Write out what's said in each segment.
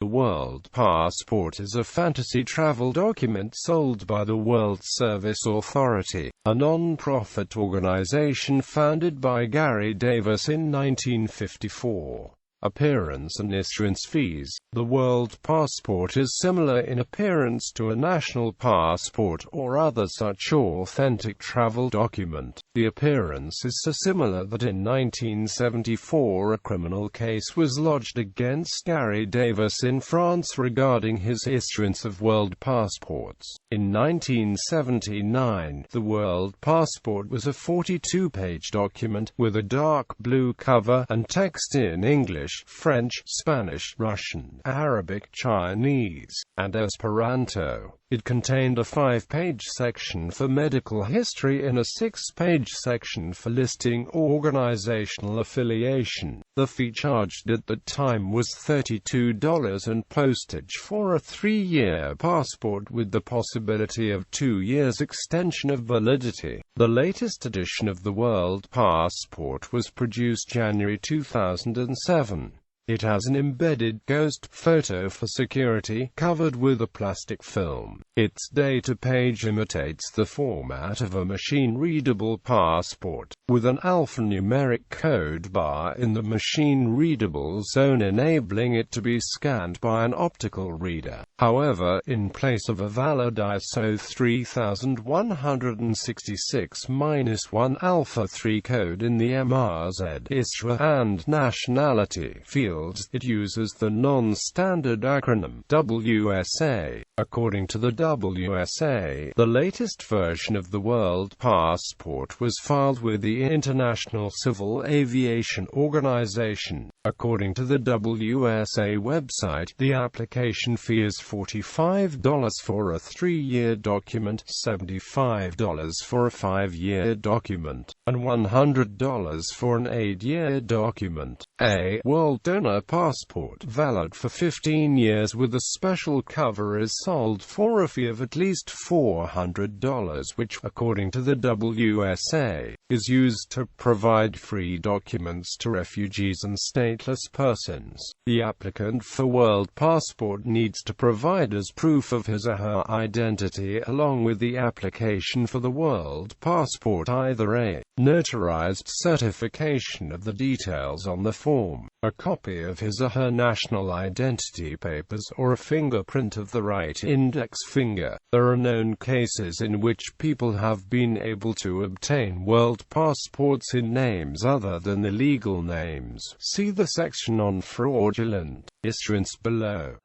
World Passport is a fantasy travel document sold by the World Service Authority, a non-profit organization founded by Garry Davis in 1954. Appearance and issuance fees. The World Passport is similar in appearance to a national passport or other such authentic travel document. The appearance is so similar that in 1974 a criminal case was lodged against Garry Davis in France regarding his issuance of world passports. In 1979, the World Passport was a 42-page document, with a dark blue cover, and text in English, French, Spanish, Russian, Arabic, Chinese, and Esperanto. It contained a 5-page section for medical history and a 6-page section for listing organizational affiliation. The fee charged at the time was $32 and postage for a 3-year passport with the possibility of 2 years extension of validity. The latest edition of the World Passport was produced January 2007. It has an embedded ghost photo for security, covered with a plastic film. Its data page imitates the format of a machine-readable passport, with an alphanumeric code bar in the machine-readable zone enabling it to be scanned by an optical reader. However, in place of a valid ISO 3166-1 Alpha 3 code in the MRZ issuer and nationality fields, it uses the non-standard acronym WSA. According to the WSA, the latest version of the World Passport was filed with the International Civil Aviation Organization. According to the WSA website, the application fee is $45 for a 3-year document, $75 for a 5-year document, and $100 for an 8-year document. A World Donor Passport, valid for 15 years with a special cover, is sold for a fee of at least $400, which, according to the WSA, is used to provide free documents to refugees and stateless persons. The applicant for World Passport needs to provide as proof of his or her identity along with the application for the World Passport either a notarized certification of the details on the form, a copy of his or her national identity papers, or a fingerprint of the right index finger. There are known cases in which people have been able to obtain world passports in names other than the legal names. See the section on fraudulent issuance below.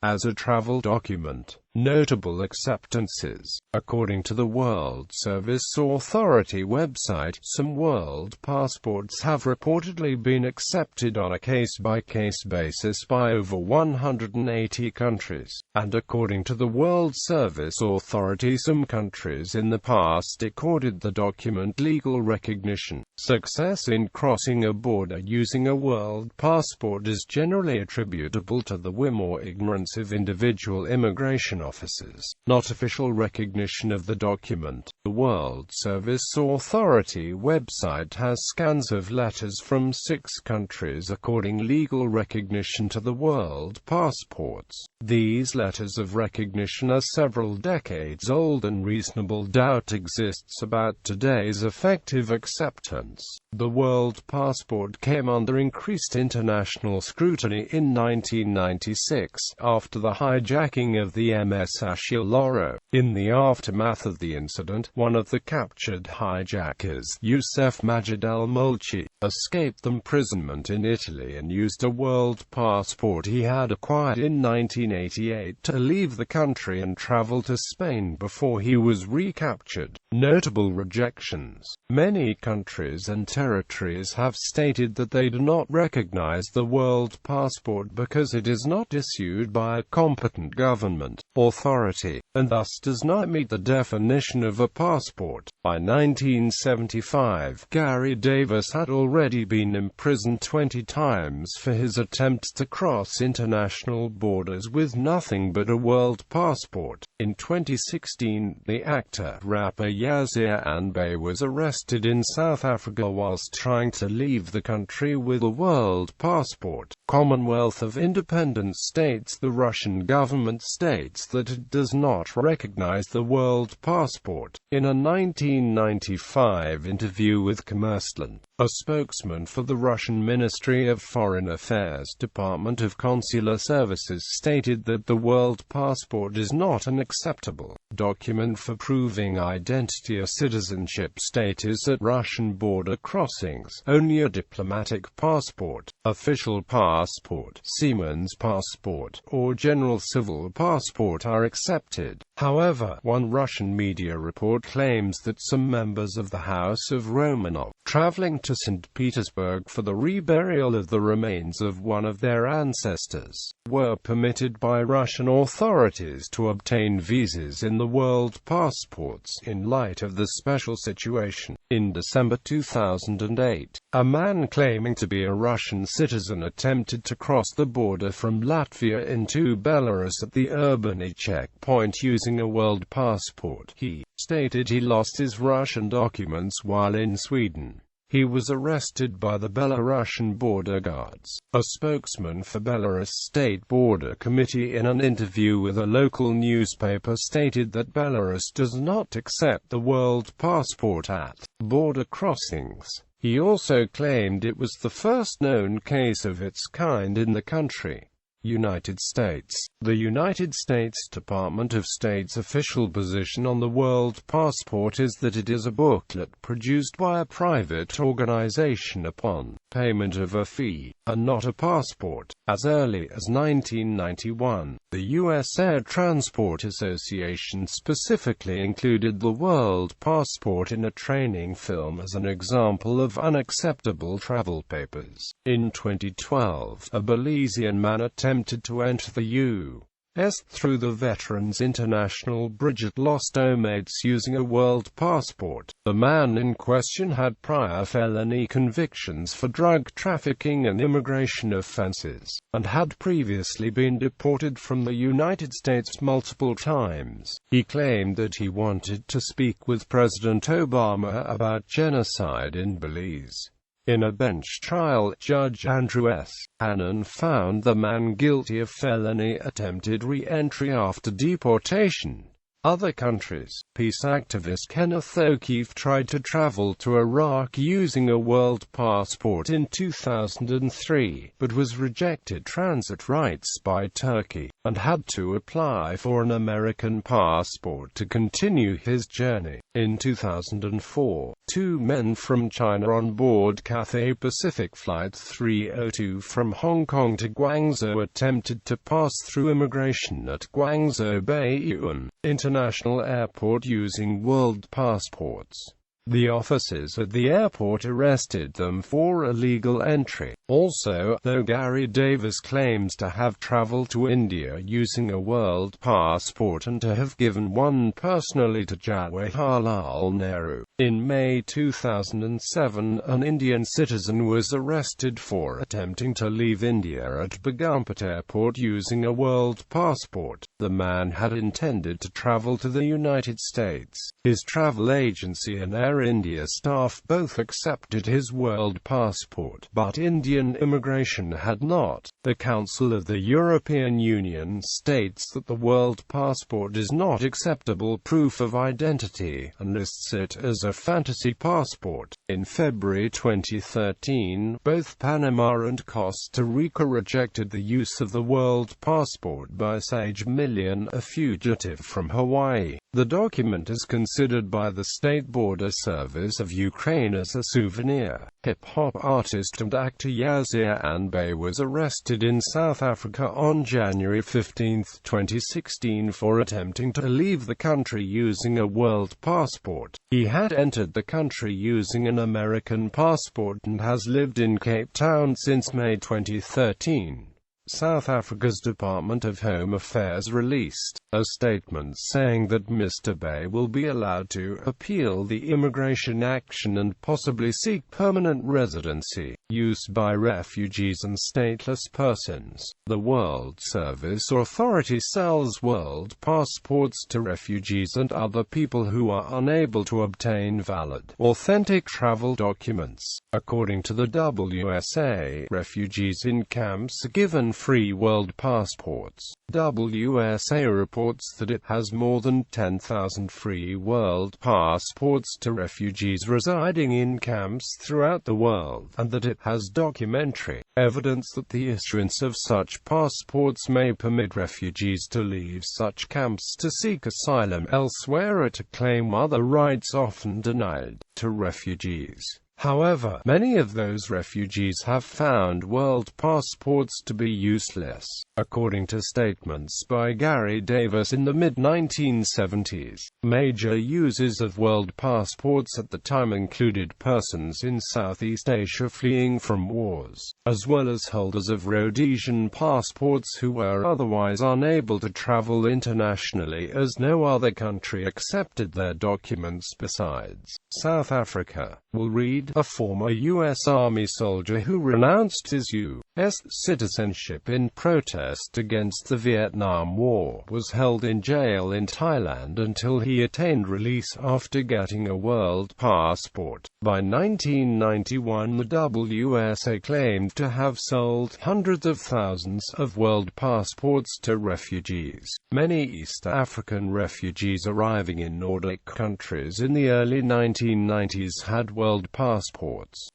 As a travel document. Notable acceptances. According to the World Service Authority website, some world passports have reportedly been accepted on a case-by-case basis by over 180 countries, and according to the World Service Authority, some countries in the past accorded the document legal recognition. Success in crossing a border using a world passport is generally attributable to the whim or ignorance of individual immigration officers, not official recognition of the document. The World Service Authority website has scans of letters from 6 countries according legal recognition to the world passports. These letters of recognition are several decades old, and reasonable doubt exists about today's effective acceptance. The World Passport came under increased international scrutiny in 1996, after the hijacking of the MS Ashiloro. In the aftermath of the incident, one of the captured hijackers, Youssef Majid al-Mulchi, escaped imprisonment in Italy and used a world passport he had acquired in 1988 to leave the country and travel to Spain before he was recaptured. Notable rejections. Many countries and territories have stated that they do not recognize the world passport because it is not issued by a competent government. authority, and thus does not meet the definition of a passport. By 1975, Garry Davis had already been imprisoned 20 times for his attempts to cross international borders with nothing but a world passport. In 2016, the actor-rapper Yazir Anbay was arrested in South Africa whilst trying to leave the country with a world passport. Commonwealth of Independent States. The Russian government states that it does not recognize the world passport. In a 1995 interview with Kommersant, a spokesman for the Russian Ministry of Foreign Affairs Department of Consular Services stated that the world passport is not an acceptable document for proving identity or citizenship status at Russian border crossings. Only a diplomatic passport, official passport, seaman's passport, or general civil passport are accepted. However, one Russian media report claims that some members of the House of Romanov, traveling to St. Petersburg for the reburial of the remains of one of their ancestors, were permitted by Russian authorities to obtain visas in the world passports, in light of the special situation. In December 2008, a man claiming to be a Russian citizen attempted to cross the border from Latvia into Belarus at the Urbany checkpoint using a world passport. He stated he lost his Russian documents while in Sweden. He was arrested by the Belarusian border guards. A spokesman for Belarus State Border Committee in an interview with a local newspaper stated that Belarus does not accept the world passport at border crossings. He also claimed it was the first known case of its kind in the country. United States. The United States Department of State's official position on the world passport is that it is a booklet produced by a private organization upon payment of a fee, and not a passport. As early as 1991, the U.S. Air Transport Association specifically included the world passport in a training film as an example of unacceptable travel papers. In 2012, a Belizean man attempted to enter the U.S. through the Veterans International Bridge at Los Tomades using a world passport. The man in question had prior felony convictions for drug trafficking and immigration offenses, and had previously been deported from the United States multiple times. He claimed that he wanted to speak with President Obama about genocide in Belize. In a bench trial, Judge Andrew S. Hannon found the man guilty of felony attempted re-entry after deportation. Other countries. Peace activist Kenneth O'Keefe tried to travel to Iraq using a world passport in 2003, but was rejected transit rights by Turkey, and had to apply for an American passport to continue his journey. In 2004, two men from China on board Cathay Pacific Flight 302 from Hong Kong to Guangzhou attempted to pass through immigration at Guangzhou Baiyuan International Airport using world passports. The officers at the airport arrested them for illegal entry. Also, though Garry Davis claims to have traveled to India using a world passport and to have given one personally to Jawaharlal Nehru. In May 2007, an Indian citizen was arrested for attempting to leave India at Begumpet Airport using a world passport. The man had intended to travel to the United States. His travel agency and Air India staff both accepted his world passport, but Indian immigration had not. The Council of the European Union states that the world passport is not acceptable proof of identity, and lists it as a fantasy passport. In February 2013, both Panama and Costa Rica rejected the use of the world passport by Sage Million, a fugitive from Hawaii. The document is considered by the State Border Service of Ukraine as a souvenir. Hip-hop artist and actor Yazir Anbay was arrested in South Africa on January 15, 2016 for attempting to leave the country using a world passport. He had entered the country using an American passport and has lived in Cape Town since May 2013. South Africa's Department of Home Affairs released a statement saying that Mr. Bay will be allowed to appeal the immigration action and possibly seek permanent residency, used by refugees and stateless persons. The World Service Authority sells world passports to refugees and other people who are unable to obtain valid, authentic travel documents. According to the WSA, refugees in camps are given free world passports. WSA reports that it has more than 10,000 free world passports to refugees residing in camps throughout the world, and that it has documentary evidence that the issuance of such passports may permit refugees to leave such camps to seek asylum elsewhere or to claim other rights often denied to refugees. However, many of those refugees have found world passports to be useless. According to statements by Garry Davis in the mid-1970s, major users of world passports at the time included persons in Southeast Asia fleeing from wars, as well as holders of Rhodesian passports who were otherwise unable to travel internationally as no other country accepted their documents besides South Africa. We'll read: a former U.S. Army soldier who renounced his U.S. citizenship in protest against the Vietnam War was held in jail in Thailand until he attained release after getting a world passport. By 1991, the WSA claimed to have sold hundreds of thousands of world passports to refugees. Many East African refugees arriving in Nordic countries in the early 1990s had world passports.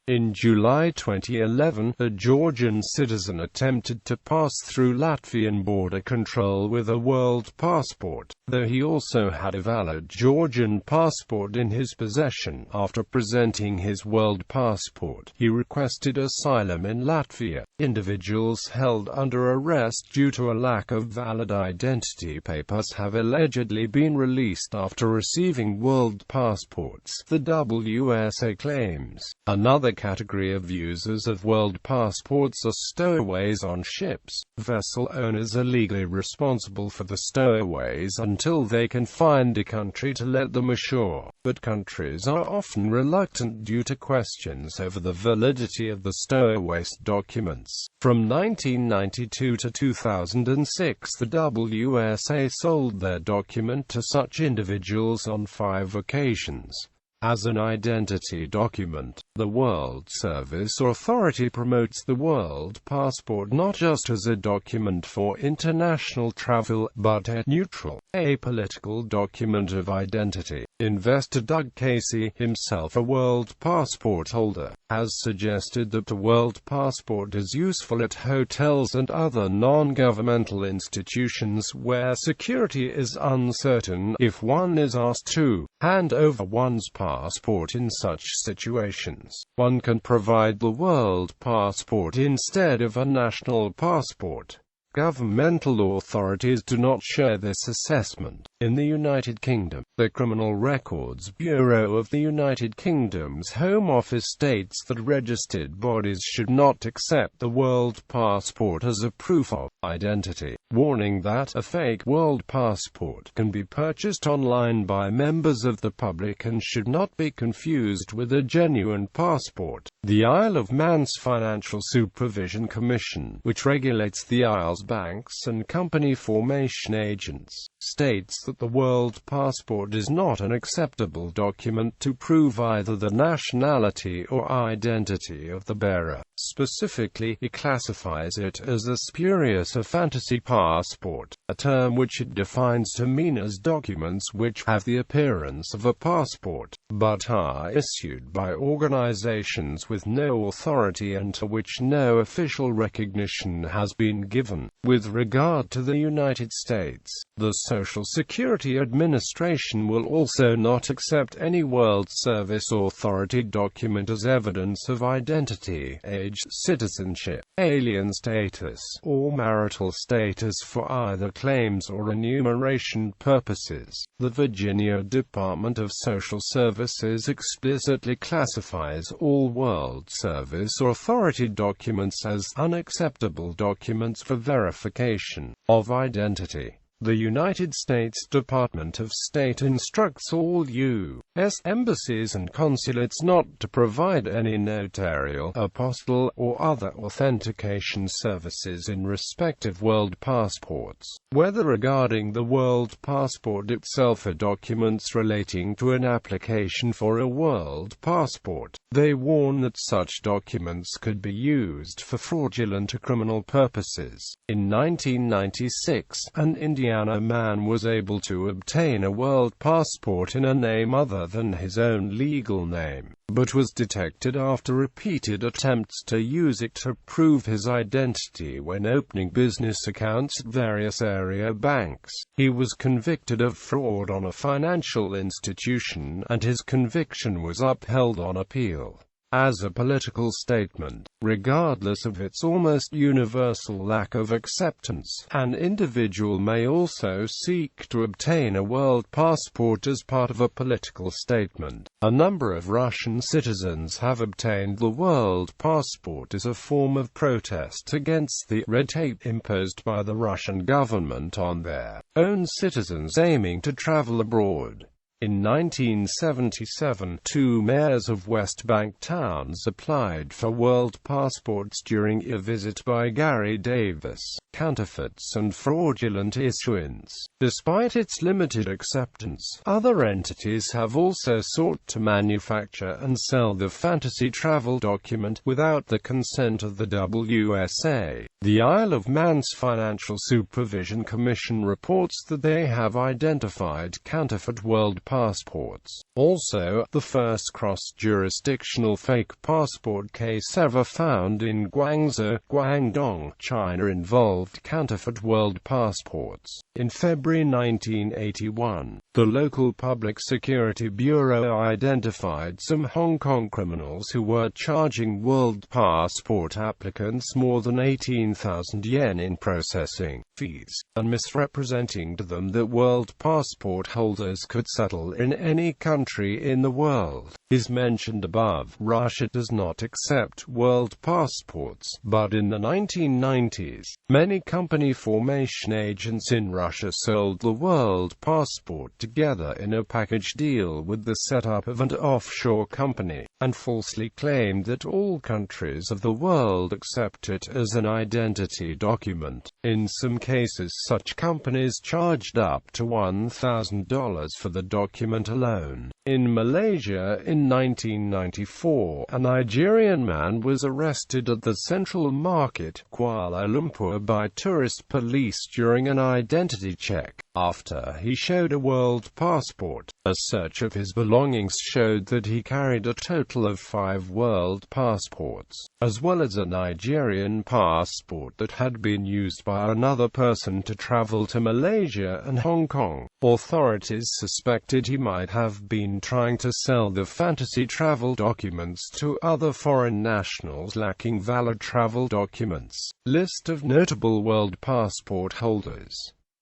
In July 2011, a Georgian citizen attempted to pass through Latvian border control with a world passport, though he also had a valid Georgian passport in his possession. After presenting his world passport, he requested asylum in Latvia. Individuals held under arrest due to a lack of valid identity papers have allegedly been released after receiving world passports, the WSA claims. Another category of users of world passports are stowaways on ships. Vessel owners are legally responsible for the stowaways until they can find a country to let them ashore, but countries are often reluctant due to questions over the validity of the stowaways documents. From 1992 to 2006, the WSA sold their document to such individuals on 5 occasions. As an identity document, the World Service Authority promotes the World Passport not just as a document for international travel, but a neutral, apolitical document of identity. Investor Doug Casey, himself a World Passport holder, has suggested that the World Passport is useful at hotels and other non-governmental institutions where security is uncertain if one is asked to hand over one's passport. In such situations, one can provide the World Passport instead of a national passport. Governmental authorities do not share this assessment. In the United Kingdom, the Criminal Records Bureau of the United Kingdom's Home Office states that registered bodies should not accept the World Passport as a proof of identity, warning that a fake World Passport can be purchased online by members of the public and should not be confused with a genuine passport. The Isle of Man's Financial Supervision Commission, which regulates the Isle's banks and company formation agents, states that the World Passport is not an acceptable document to prove either the nationality or identity of the bearer. Specifically, it classifies it as a spurious or fantasy passport, a term which it defines to mean as documents which have the appearance of a passport, but are issued by organizations with no authority and to which no official recognition has been given. With regard to the United States, the Social Security Security Administration will also not accept any World Service Authority document as evidence of identity, age, citizenship, alien status, or marital status for either claims or enumeration purposes. The Virginia Department of Social Services explicitly classifies all World Service Authority documents as unacceptable documents for verification of identity. The United States Department of State instructs all U.S. embassies and consulates not to provide any notarial, apostille, or other authentication services in respect of world passports, whether regarding the world passport itself or documents relating to an application for a world passport. They warn that such documents could be used for fraudulent or criminal purposes. In 1996, an Indiana man was able to obtain a world passport in a name other than his own legal name, but was detected after repeated attempts to use it to prove his identity when opening business accounts at various area banks. He was convicted of fraud on a financial institution, and his conviction was upheld on appeal. As a political statement, regardless of its almost universal lack of acceptance, an individual may also seek to obtain a world passport as part of a political statement. A number of Russian citizens have obtained the world passport as a form of protest against the red tape imposed by the Russian government on their own citizens aiming to travel abroad. In 1977, 2 mayors of West Bank towns applied for world passports during a visit by Garry Davis. Counterfeits and fraudulent issuance. Despite its limited acceptance, other entities have also sought to manufacture and sell the fantasy travel document without the consent of the WSA. The Isle of Man's Financial Supervision Commission reports that they have identified counterfeit world passports. Also, the first cross-jurisdictional fake passport case ever found in Guangzhou, Guangdong, China involved counterfeit world passports. In February 1981, the local Public Security Bureau identified some Hong Kong criminals who were charging world passport applicants more than 18,000 yen in processing fees, and misrepresenting to them that world passport holders could settle in any country in the world. As mentioned above, Russia does not accept world passports, but in the 1990s, many company formation agents in Russia sold the world passport together in a package deal with the setup of an offshore company, and falsely claimed that all countries of the world accept it as an identity document. In some cases, such companies charged up to $1,000 for the document alone. In Malaysia, in 1994, a Nigerian man was arrested at the Central Market, Kuala Lumpur, by tourist police during an identity check, after he showed a world passport. A search of his belongings showed that he carried a total of 5 world passports, as well as a Nigerian passport that had been used by another person to travel to Malaysia and Hong Kong. Authorities suspected he might have been trying to sell the fantasy travel documents to other foreign nationals lacking valid travel documents. List of notable world passport holders.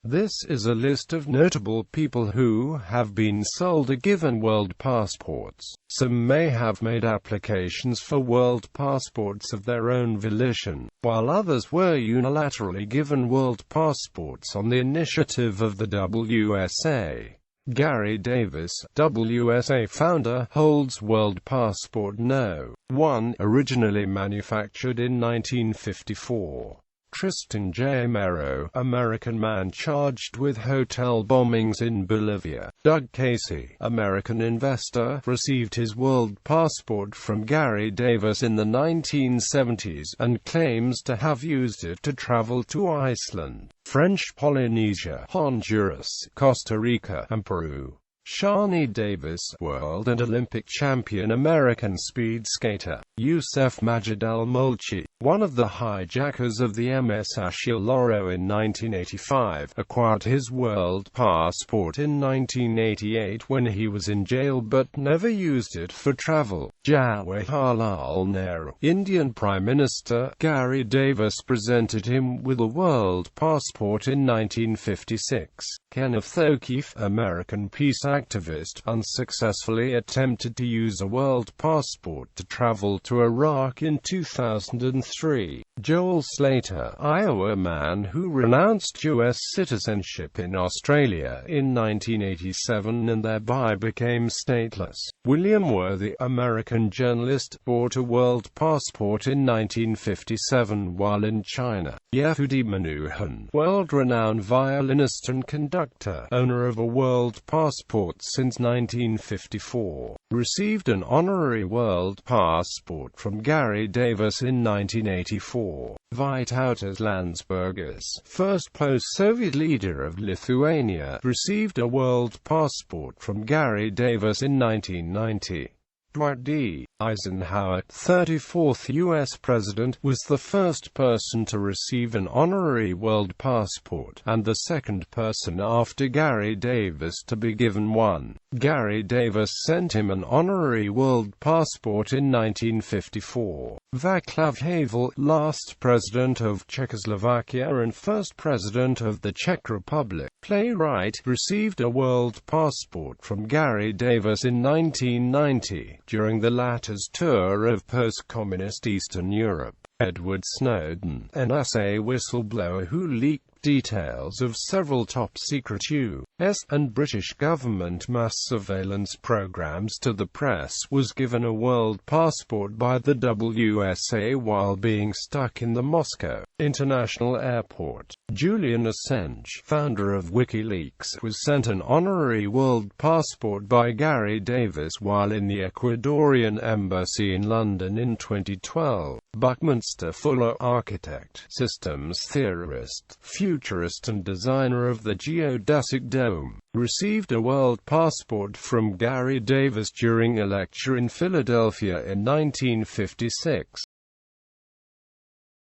This is a list of notable people who have been sold a given world passports. Some may have made applications for world passports of their own volition, while others were unilaterally given world passports on the initiative of the WSA. Garry Davis, WSA founder, holds world passport No. 1, originally manufactured in 1954. Tristan J. Mero, American man charged with hotel bombings in Bolivia. Doug Casey, American investor, received his world passport from Garry Davis in the 1970s, and claims to have used it to travel to Iceland, French Polynesia, Honduras, Costa Rica, and Peru. Shani Davis, world and Olympic champion American speed skater. Youssef Majid al-Mulchi, one of the hijackers of the MS Achille Lauro in 1985, acquired his world passport in 1988 when he was in jail but never used it for travel. Jawaharlal Nehru, Indian Prime Minister Garry Davis presented him with a world passport in 1956. Kenneth O'Keefe, American peace activist, unsuccessfully attempted to use a world passport to travel to Iraq in 2003. Joel Slater, Iowa man who renounced U.S. citizenship in Australia in 1987 and thereby became stateless. William Worthy, American journalist, bought a world passport in 1957 while in China. Yehudi Menuhin, world-renowned violinist and conductor, owner of a world passport since 1954, received an honorary world passport from Garry Davis in 1984. Vytautas Landsbergis, first post-Soviet leader of Lithuania, received a world passport from Garry Davis in 1990. Dwight D. Eisenhower, 34th U.S. President, was the first person to receive an honorary world passport, and the second person after Garry Davis to be given one. Garry Davis sent him an honorary world passport in 1954. Václav Havel, last president of Czechoslovakia and first president of the Czech Republic, playwright, received a world passport from Garry Davis in 1990, during the latter's tour of post-communist Eastern Europe. Edward Snowden, NSA whistleblower who leaked details of several top-secret U.S. and British government mass surveillance programs to the press, was given a world passport by the WSA while being stuck in the Moscow International Airport. Julian Assange, founder of WikiLeaks, was sent an honorary world passport by Garry Davis while in the Ecuadorian embassy in London in 2012. Buckminster Fuller, architect, systems theorist, futurist and designer of the geodesic dome, received a world passport from Garry Davis during a lecture in Philadelphia in 1956.